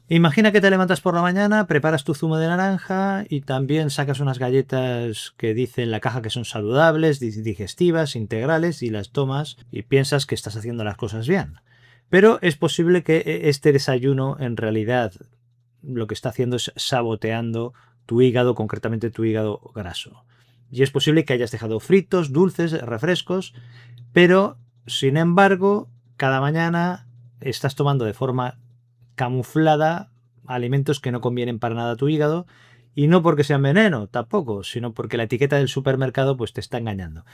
Imagina que te levantas por la mañana, preparas tu zumo de naranja y también sacas unas galletas que dice en la caja que son saludables, digestivas, integrales y las tomas y piensas que estás haciendo las cosas bien. Pero es posible que este desayuno en realidad lo que está haciendo es saboteando tu hígado, concretamente tu hígado graso. Y es posible que hayas dejado fritos, dulces, refrescos, pero sin embargo, cada mañana estás tomando de forma camuflada alimentos que no convienen para nada a tu hígado, y no porque sean veneno tampoco, sino porque la etiqueta del supermercado pues te está engañando.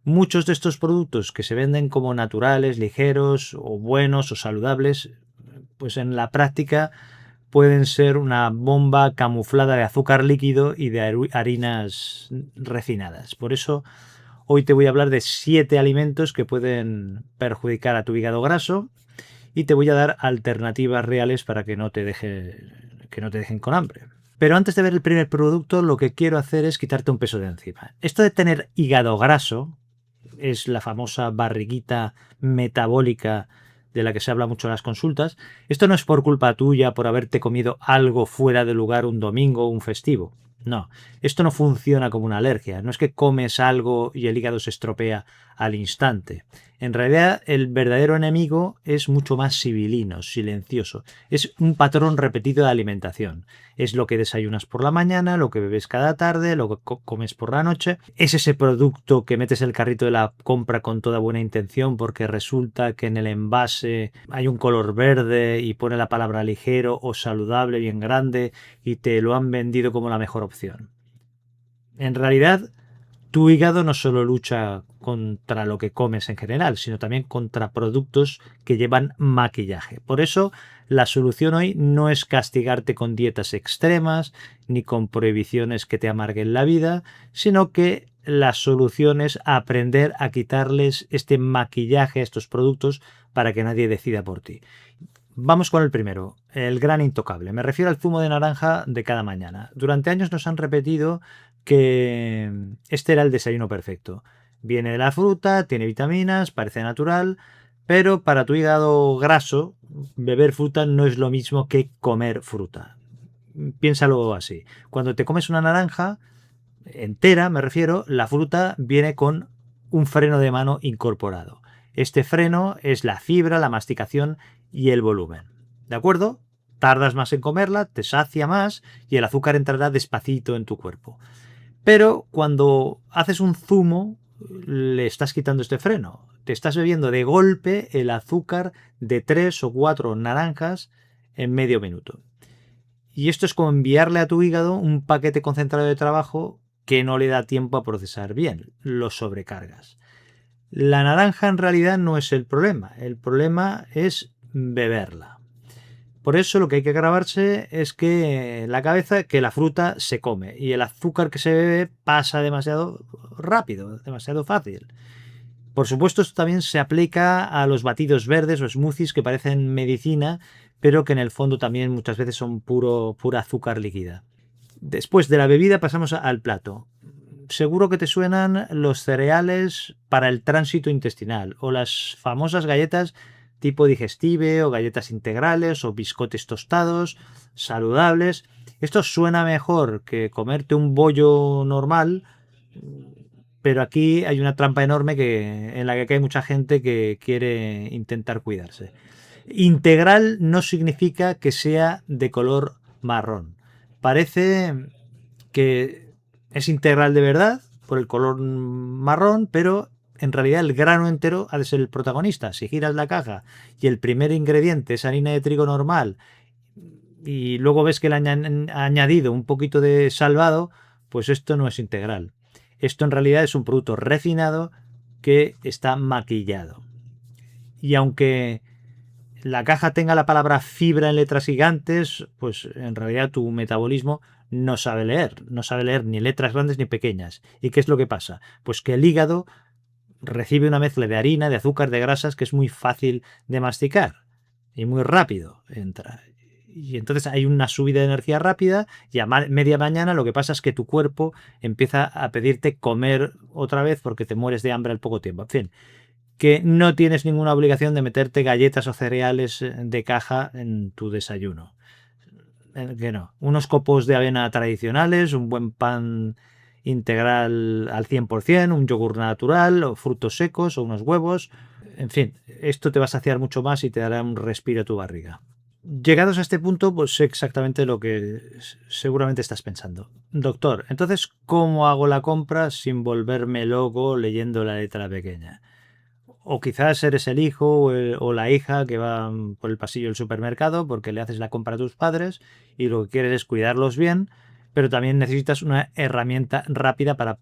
Muchos de estos productos que se venden como naturales, ligeros o buenos o saludables, pues en la práctica pueden ser una bomba camuflada de azúcar líquido y de harinas refinadas. Por eso hoy te voy a hablar de 7 alimentos que pueden perjudicar a tu hígado graso y te voy a dar alternativas reales para que no te dejen con hambre. Pero antes de ver el primer producto, lo que quiero hacer es quitarte un peso de encima. Esto de tener hígado graso es la famosa barriguita metabólica de la que se habla mucho en las consultas. Esto no es por culpa tuya por haberte comido algo fuera de lugar un domingo o un festivo. No, esto no funciona como una alergia. No es que comes algo y el hígado se estropea al instante. En realidad, el verdadero enemigo es mucho más sibilino, silencioso. Es un patrón repetido de alimentación. Es lo que desayunas por la mañana, lo que bebes cada tarde, lo que comes por la noche. Es ese producto que metes en el carrito de la compra con toda buena intención porque resulta que en el envase hay un color verde y pone la palabra ligero o saludable bien grande y te lo han vendido como la mejor opción. En realidad, tu hígado no solo lucha contra lo que comes en general, sino también contra productos que llevan maquillaje. Por eso, la solución hoy no es castigarte con dietas extremas ni con prohibiciones que te amarguen la vida, sino que la solución es aprender a quitarles este maquillaje a estos productos para que nadie decida por ti. Vamos con el primero, el gran intocable. Me refiero al zumo de naranja de cada mañana. Durante años nos han repetido que este era el desayuno perfecto. Viene de la fruta, tiene vitaminas, parece natural, pero para tu hígado graso, beber fruta no es lo mismo que comer fruta. Piénsalo así. Cuando te comes una naranja entera, me refiero, la fruta viene con un freno de mano incorporado. Este freno es la fibra, la masticación y el volumen. ¿De acuerdo? Tardas más en comerla, te sacia más y el azúcar entrará despacito en tu cuerpo. Pero cuando haces un zumo, le estás quitando este freno. Te estás bebiendo de golpe el azúcar de 3 o 4 naranjas en medio minuto. Y esto es como enviarle a tu hígado un paquete concentrado de trabajo que no le da tiempo a procesar bien. Lo sobrecargas. La naranja en realidad no es el problema es beberla. Por eso lo que hay que grabarse es que la cabeza que la fruta se come y el azúcar que se bebe pasa demasiado rápido, demasiado fácil. Por supuesto, esto también se aplica a los batidos verdes o smoothies que parecen medicina, pero que en el fondo también muchas veces son pura azúcar líquida. Después de la bebida pasamos al plato. Seguro que te suenan los cereales para el tránsito intestinal o las famosas galletas tipo digestive o galletas integrales o biscotes tostados, saludables. Esto suena mejor que comerte un bollo normal, pero aquí hay una trampa enorme en la que hay mucha gente que quiere intentar cuidarse. Integral no significa que sea de color marrón. Parece que es integral de verdad por el color marrón, pero en realidad el grano entero ha de ser el protagonista. Si giras la caja y el primer ingrediente es harina de trigo normal y luego ves que le han añadido un poquito de salvado, pues esto no es integral. Esto en realidad es un producto refinado que está maquillado. Y aunque la caja tenga la palabra fibra en letras gigantes, pues en realidad tu metabolismo no sabe leer ni letras grandes ni pequeñas. ¿Y qué es lo que pasa? Pues que el hígado recibe una mezcla de harina, de azúcar, de grasas que es muy fácil de masticar y muy rápido entra. Y entonces hay una subida de energía rápida y a media mañana lo que pasa es que tu cuerpo empieza a pedirte comer otra vez porque te mueres de hambre al poco tiempo. En fin, que no tienes ninguna obligación de meterte galletas o cereales de caja en tu desayuno. Que no. Unos copos de avena tradicionales, un buen pan integral al 100%, un yogur natural, o frutos secos, o unos huevos. En fin, esto te va a saciar mucho más y te dará un respiro a tu barriga. Llegados a este punto, pues sé exactamente lo que seguramente estás pensando. Doctor, entonces, ¿cómo hago la compra sin volverme loco leyendo la letra pequeña? O quizás eres el hijo o la hija que va por el pasillo del supermercado porque le haces la compra a tus padres y lo que quieres es cuidarlos bien, pero también necesitas una herramienta rápida para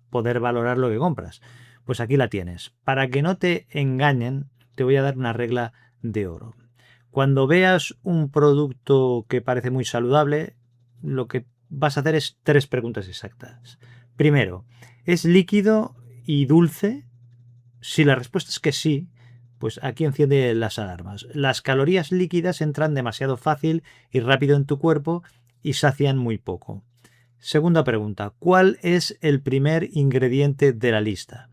poder valorar lo que compras. Pues aquí la tienes. Para que no te engañen, te voy a dar una regla de oro. Cuando veas un producto que parece muy saludable, lo que vas a hacer es 3 preguntas exactas. Primero, ¿es líquido y dulce? Si la respuesta es que sí, pues aquí enciende las alarmas. Las calorías líquidas entran demasiado fácil y rápido en tu cuerpo y sacian muy poco. Segunda pregunta, ¿cuál es el primer ingrediente de la lista?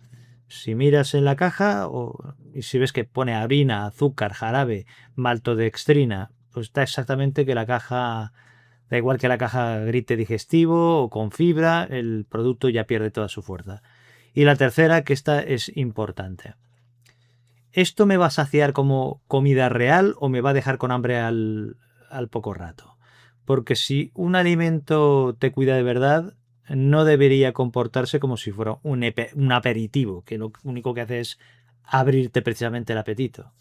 Si miras en la caja y si ves que pone harina, azúcar, jarabe, maltodextrina, pues da exactamente que la caja, da igual que la caja grite digestivo o con fibra, el producto ya pierde toda su fuerza. Y la tercera, que esta es importante. ¿Esto me va a saciar como comida real o me va a dejar con hambre al poco rato? Porque si un alimento te cuida de verdad, no debería comportarse como si fuera un aperitivo, que lo único que hace es abrirte precisamente el apetito.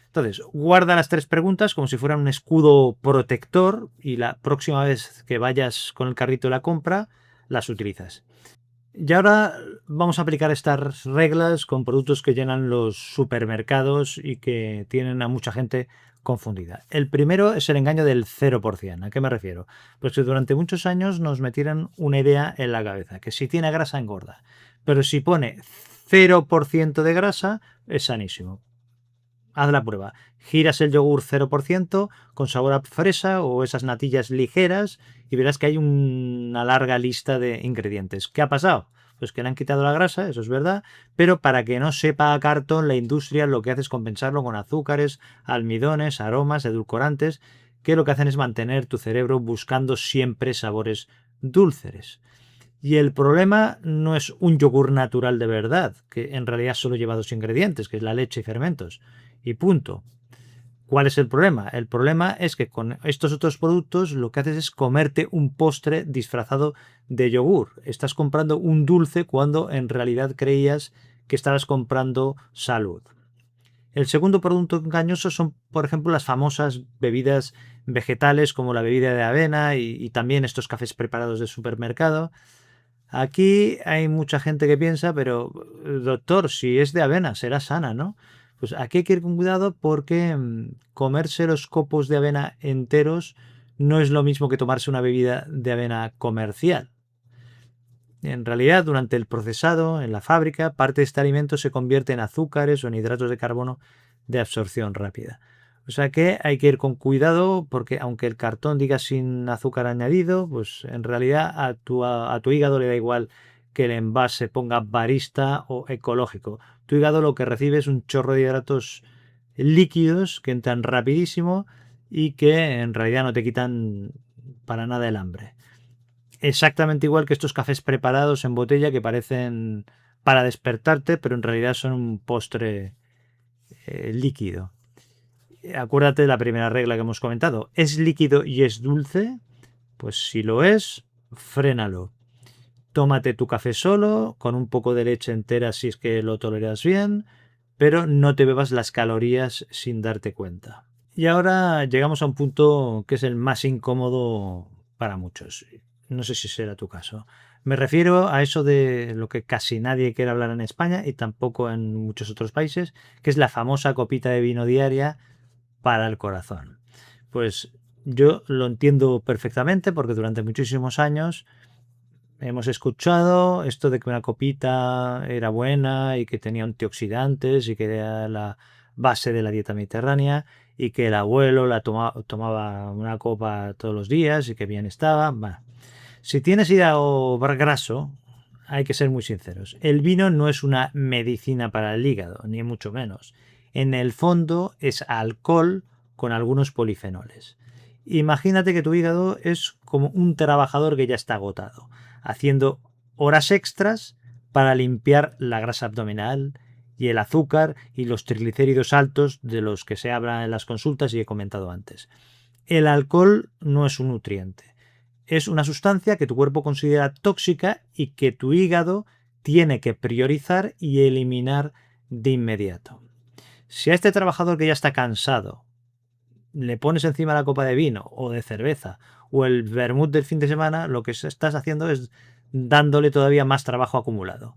Entonces, guarda las 3 preguntas como si fueran un escudo protector y la próxima vez que vayas con el carrito de la compra, las utilizas. Y ahora vamos a aplicar estas reglas con productos que llenan los supermercados y que tienen a mucha gente confundida. El primero es el engaño del 0%. ¿A qué me refiero? Pues que durante muchos años nos metieron una idea en la cabeza, que si tiene grasa engorda, pero si pone 0% de grasa es sanísimo. Haz la prueba. Giras el yogur 0% con sabor a fresa o esas natillas ligeras y verás que hay una larga lista de ingredientes. ¿Qué ha pasado? Pues que le han quitado la grasa, eso es verdad, pero para que no sepa a cartón, la industria lo que hace es compensarlo con azúcares, almidones, aromas, edulcorantes, que lo que hacen es mantener tu cerebro buscando siempre sabores dulces. Y el problema no es un yogur natural de verdad, que en realidad solo lleva 2 ingredientes, que es la leche y fermentos. Y punto. ¿Cuál es el problema? El problema es que con estos otros productos lo que haces es comerte un postre disfrazado de yogur. Estás comprando un dulce cuando en realidad creías que estabas comprando salud. El segundo producto engañoso son, por ejemplo, las famosas bebidas vegetales como la bebida de avena y también estos cafés preparados de supermercado. Aquí hay mucha gente que piensa, pero doctor, si es de avena, será sana, ¿no? Pues aquí hay que ir con cuidado porque comerse los copos de avena enteros no es lo mismo que tomarse una bebida de avena comercial. En realidad, durante el procesado, en la fábrica, parte de este alimento se convierte en azúcares o en hidratos de carbono de absorción rápida. O sea que hay que ir con cuidado porque aunque el cartón diga sin azúcar añadido, pues en realidad a tu hígado le da igual que el envase ponga barista o ecológico. Tu hígado lo que recibe es un chorro de hidratos líquidos que entran rapidísimo y que en realidad no te quitan para nada el hambre. Exactamente igual que estos cafés preparados en botella que parecen para despertarte, pero en realidad son un postre líquido. Acuérdate de la primera regla que hemos comentado. ¿Es líquido y es dulce? Pues si lo es, frénalo. Tómate tu café solo, con un poco de leche entera si es que lo toleras bien, pero no te bebas las calorías sin darte cuenta. Y ahora llegamos a un punto que es el más incómodo para muchos. No sé si será tu caso. Me refiero a eso de lo que casi nadie quiere hablar en España y tampoco en muchos otros países, que es la famosa copita de vino diaria para el corazón. Pues yo lo entiendo perfectamente porque durante muchísimos años hemos escuchado esto de que una copita era buena y que tenía antioxidantes y que era la base de la dieta mediterránea y que el abuelo tomaba una copa todos los días y que bien estaba. Bueno, si tienes hígado graso, hay que ser muy sinceros. El vino no es una medicina para el hígado, ni mucho menos. En el fondo es alcohol con algunos polifenoles. Imagínate que tu hígado es como un trabajador que ya está agotado, haciendo horas extras para limpiar la grasa abdominal y el azúcar y los triglicéridos altos de los que se habla en las consultas y he comentado antes. El alcohol no es un nutriente, es una sustancia que tu cuerpo considera tóxica y que tu hígado tiene que priorizar y eliminar de inmediato. Si a este trabajador que ya está cansado le pones encima la copa de vino o de cerveza o el vermut del fin de semana, lo que estás haciendo es dándole todavía más trabajo acumulado.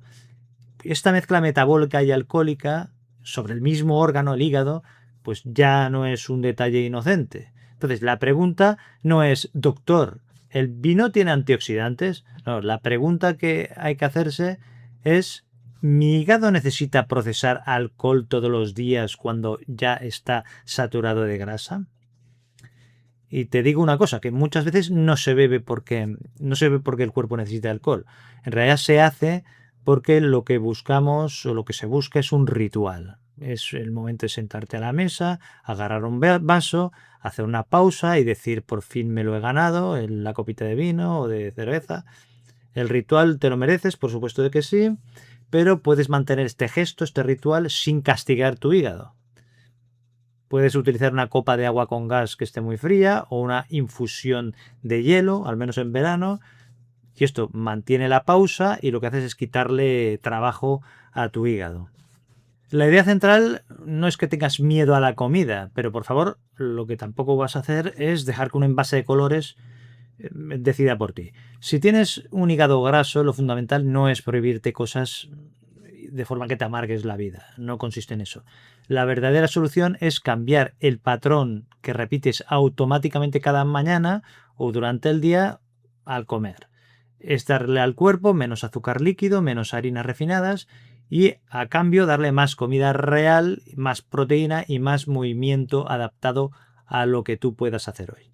Esta mezcla metabólica y alcohólica sobre el mismo órgano, el hígado, pues ya no es un detalle inocente. Entonces, la pregunta no es, doctor, ¿el vino tiene antioxidantes? No, la pregunta que hay que hacerse es, ¿mi hígado necesita procesar alcohol todos los días cuando ya está saturado de grasa? Y te digo una cosa, que muchas veces no se bebe porque el cuerpo necesita alcohol. En realidad se hace porque lo que buscamos o lo que se busca es un ritual. Es el momento de sentarte a la mesa, agarrar un vaso, hacer una pausa y decir por fin me lo he ganado en la copita de vino o de cerveza. El ritual te lo mereces, por supuesto de que sí, pero puedes mantener este gesto, este ritual, sin castigar tu hígado. Puedes utilizar una copa de agua con gas que esté muy fría o una infusión de hielo, al menos en verano. Y esto mantiene la pausa y lo que haces es quitarle trabajo a tu hígado. La idea central no es que tengas miedo a la comida, pero por favor, lo que tampoco vas a hacer es dejar que un envase de colores decida por ti. Si tienes un hígado graso, lo fundamental no es prohibirte cosas de forma que te amargues la vida. No consiste en eso. La verdadera solución es cambiar el patrón que repites automáticamente cada mañana o durante el día al comer. Es darle al cuerpo menos azúcar líquido, menos harinas refinadas y a cambio darle más comida real, más proteína y más movimiento adaptado a lo que tú puedas hacer hoy.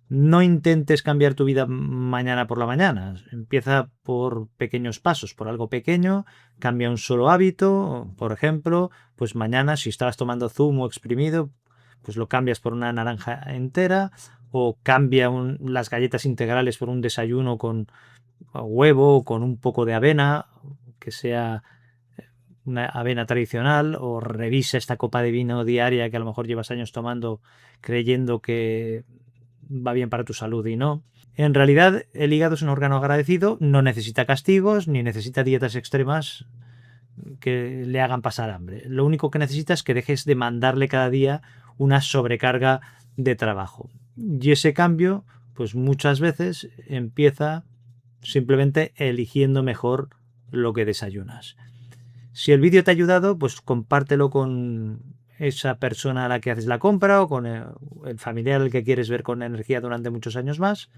No intentes cambiar tu vida mañana por la mañana. Empieza por pequeños pasos, por algo pequeño. Cambia un solo hábito. Por ejemplo, pues mañana si estabas tomando zumo exprimido, pues lo cambias por una naranja entera. O cambia las galletas integrales por un desayuno con huevo o con un poco de avena, que sea una avena tradicional. O revisa esta copa de vino diaria que a lo mejor llevas años tomando creyendo que va bien para tu salud y no. En realidad, el hígado es un órgano agradecido, no necesita castigos ni necesita dietas extremas que le hagan pasar hambre. Lo único que necesita es que dejes de mandarle cada día una sobrecarga de trabajo. Y ese cambio, pues muchas veces empieza simplemente eligiendo mejor lo que desayunas. Si el vídeo te ha ayudado, pues compártelo con esa persona a la que haces la compra o con el familiar al que quieres ver con energía durante muchos años más.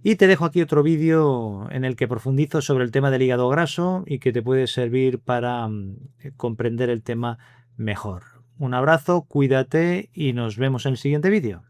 Y te dejo aquí otro vídeo en el que profundizo sobre el tema del hígado graso y que te puede servir para comprender el tema mejor. Un abrazo, cuídate y nos vemos en el siguiente vídeo.